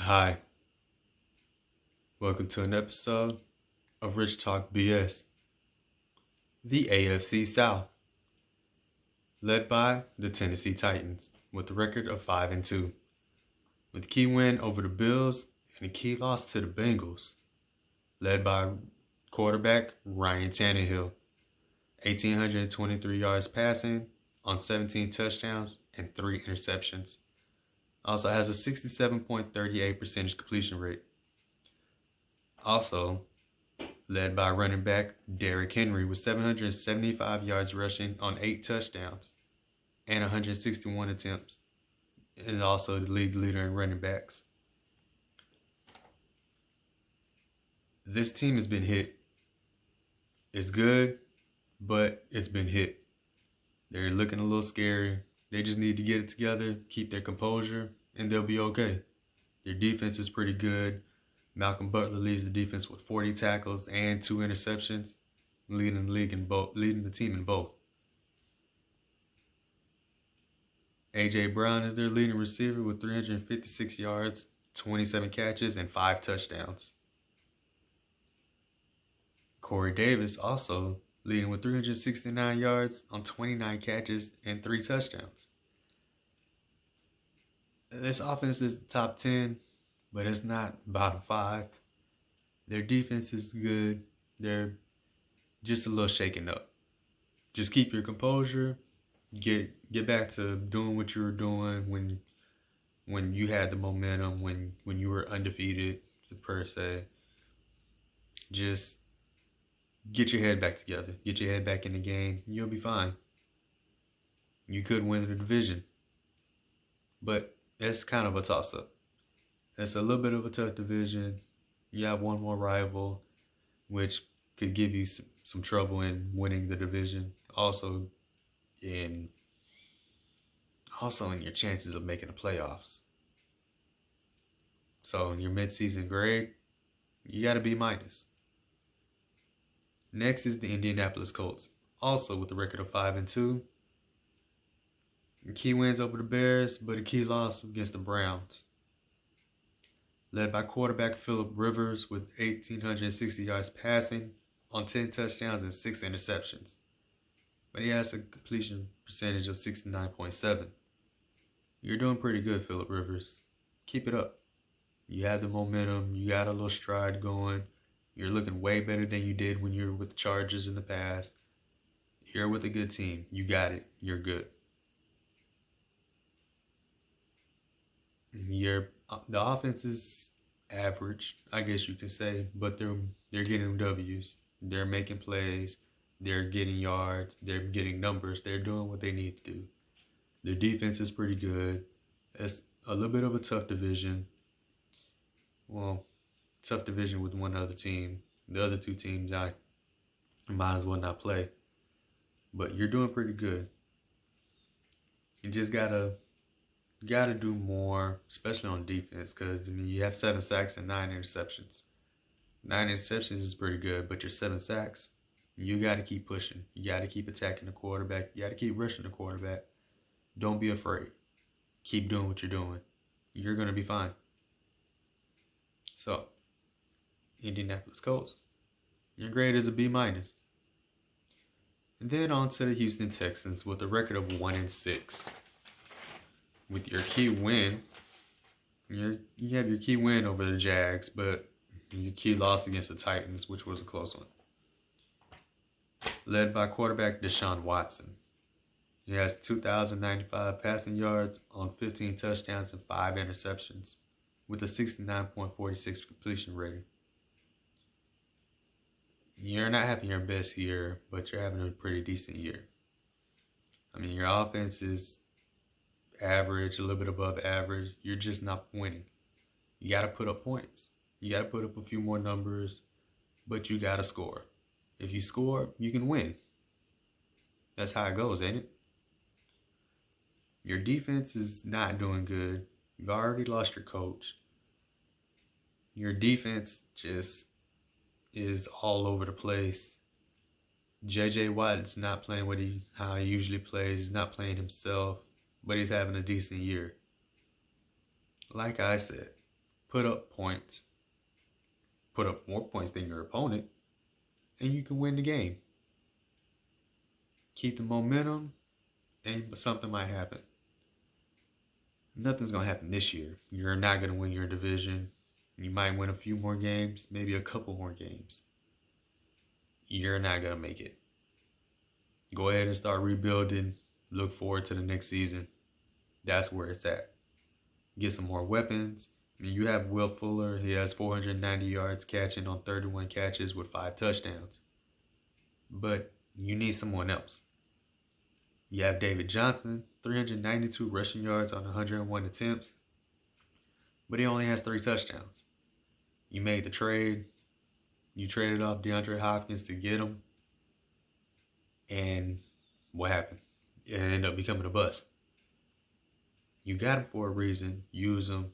Hi, welcome to an episode of Rich Talk BS. The AFC South, led by the Tennessee Titans, with a record of 5-2, with a key win over the Bills and a key loss to the Bengals, led by quarterback Ryan Tannehill, 1,823 yards passing on 17 touchdowns and 3 interceptions. Also has a 67.38% completion rate. Also, led by running back Derrick Henry with 775 yards rushing on 8 touchdowns and 161 attempts, and also the league leader in running backs. This team has been hit. It's good, but it's been hit. They're looking a little scary. They just need to get it together, keep their composure, and they'll be okay. Their defense is pretty good. Malcolm Butler leads the defense with 40 tackles and 2 interceptions, leading the team in both. A.J. Brown is their leading receiver with 356 yards, 27 catches, and 5 touchdowns. Corey Davis also leading with 369 yards on 29 catches and 3 touchdowns. This offense is top 10, but it's not bottom 5. Their defense is good. They're just a little shaken up. Just keep your composure. Get back to doing what you were doing when you had the momentum, when you were undefeated, per se. Just get your head back together. Get your head back in the game. You'll be fine. You could win the division. But it's kind of a toss-up. It's a little bit of a tough division. You have one more rival, which could give you some trouble in winning the division. Also in your chances of making the playoffs. So in your midseason grade, you got to be minus. Next is the Indianapolis Colts, also with a record of 5-2. Key wins over the Bears, but a key loss against the Browns. Led by quarterback Phillip Rivers with 1,860 yards passing on 10 touchdowns and 6 interceptions. But he has a completion percentage of 69.7. You're doing pretty good, Phillip Rivers. Keep it up. You have the momentum. You got a little stride going. You're looking way better than you did when you were with the Chargers in the past. You're with a good team. You got it. You're good. The offense is average, I guess you can say, but they're getting W's. They're making plays. They're getting yards. They're getting numbers. They're doing what they need to do. Their defense is pretty good. It's a little bit of a tough division. Well, tough division with one other team. The other two teams I might as well not play. But you're doing pretty good. You just gotta do more, especially on defense, because you have 7 sacks and 9 interceptions. 9 interceptions is pretty good, but your 7 sacks, you got to keep pushing. You got to keep attacking the quarterback. You got to keep rushing the quarterback. Don't be afraid. Keep doing what you're doing. You're going to be fine. So, Indianapolis Colts, your grade is a B-. And then on to the Houston Texans with a record of 1-6. With your key win, you have your key win over the Jags, but your key loss against the Titans, which was a close one. Led by quarterback Deshaun Watson. He has 2,095 passing yards on 15 touchdowns and 5 interceptions, with a 69.46 completion rating. You're not having your best year, but you're having a pretty decent year. Your offense is average, a little bit above average. You're just not winning. You got to put up points. You got to put up a few more numbers, but you got to score. If you score, you can win. That's how it goes, ain't it? Your defense is not doing good. You've already lost your coach. Your defense just is all over the place. J.J. Watt's not playing how he usually plays. He's not playing himself, but he's having a decent year. Like I said, put up points, put up more points than your opponent, and you can win the game. Keep the momentum, and something might happen. Nothing's going to happen this year. You're not going to win your division. You might win a few more games, maybe a couple more games. You're not going to make it. Go ahead and start rebuilding. Look forward to the next season. That's where it's at. Get some more weapons. I mean, you have Will Fuller. He has 490 yards catching on 31 catches with 5 touchdowns. But you need someone else. You have David Johnson, 392 rushing yards on 101 attempts, but he only has 3 touchdowns. You made the trade. You traded off DeAndre Hopkins to get him. And what happened? It ended up becoming a bust. You got him for a reason. Use him.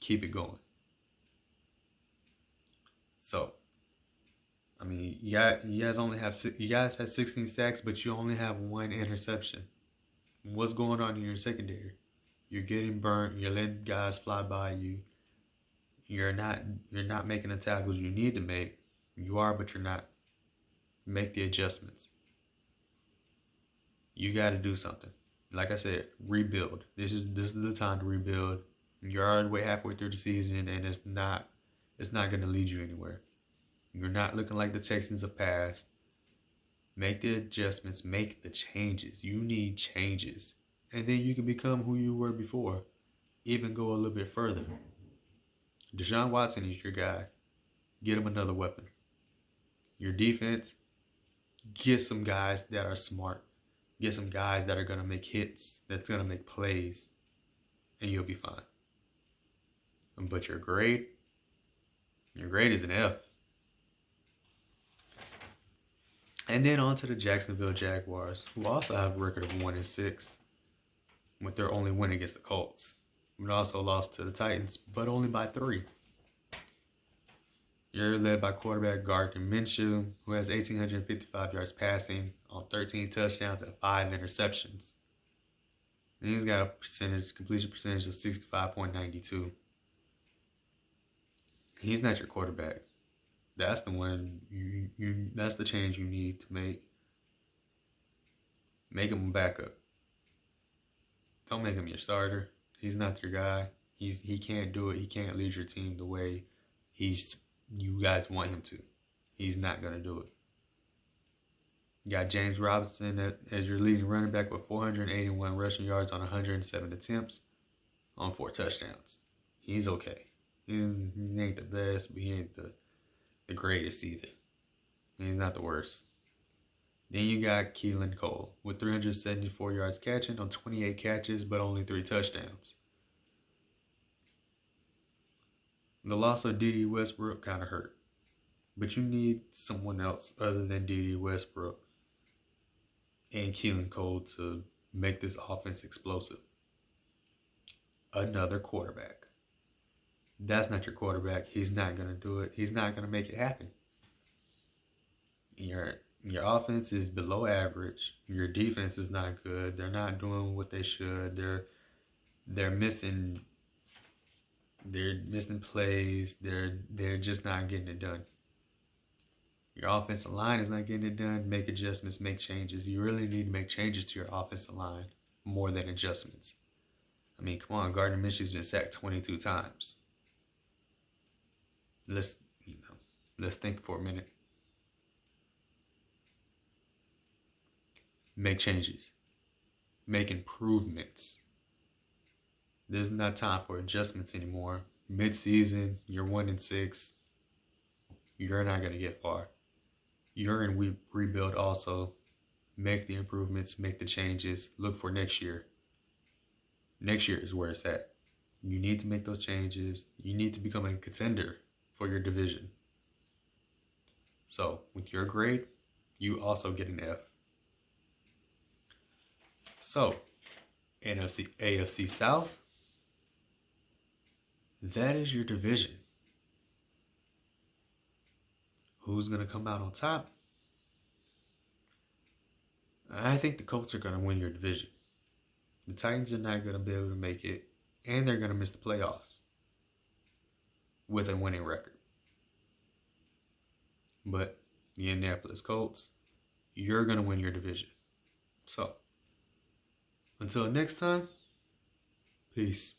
Keep it going. So, I mean, you guys have 16 sacks, but you only have 1 interception. What's going on in your secondary? You're getting burnt. You're letting guys fly by you. You're not making the tackles you need to make. You are, but you're not. Make the adjustments. You got to do something. Like I said, rebuild. This is the time to rebuild. You're already halfway through the season, and it's not going to lead you anywhere. You're not looking like the Texans of past. Make the adjustments. Make the changes. You need changes. And then you can become who you were before. Even go a little bit further. Deshaun Watson is your guy. Get him another weapon. Your defense, get some guys that are smart. Get some guys that are going to make hits. That's going to make plays. And you'll be fine. But your grade is an F. And then on to the Jacksonville Jaguars, who also have a record of 1-6, with their only win against the Colts. But also lost to the Titans, but only by 3. You're led by quarterback Gardner Minshew, who has 1,855 yards passing on 13 touchdowns and 5 interceptions. And he's got a completion percentage of 65.92. He's not your quarterback. That's the one that's the change you need to make. Make him a backup. Don't make him your starter. He's not your guy. He can't do it. He can't lead your team the way you guys want him to. He's not gonna do it. You got James Robinson as your leading running back with 481 rushing yards on 107 attempts on 4 touchdowns. He's okay. He ain't the best, but he ain't the greatest either. He's not the worst. Then you got Keelan Cole with 374 yards catching on 28 catches, but only 3 touchdowns. The loss of D.D. Westbrook kind of hurt. But you need someone else other than D.D. Westbrook and Keelan Cole to make this offense explosive. Another quarterback. That's not your quarterback. He's not going to do it. He's not going to make it happen. Your offense is below average. Your defense is not good. They're not doing what they should. They're missing plays. They're just not getting it done. Your offensive line is not getting it done. Make adjustments, make changes. You really need to make changes to your offensive line more than adjustments. I mean, come on, Gardner Minshew's been sacked 22 times. Let's think for a minute. Make changes. Make improvements. This is not time for adjustments anymore. Mid-season, you're 1-6. You're not going to get far. You're in rebuild also. Make the improvements. Make the changes. Look for next year. Next year is where it's at. You need to make those changes. You need to become a contender for your division. So, with your grade, you also get an F. So, AFC South, that is your division. Who's going to come out on top? I think the Colts are going to win your division. The Titans are not going to be able to make it, and they're going to miss the playoffs. with a winning record. But the Indianapolis Colts, you're going to win your division. So, until next time, peace.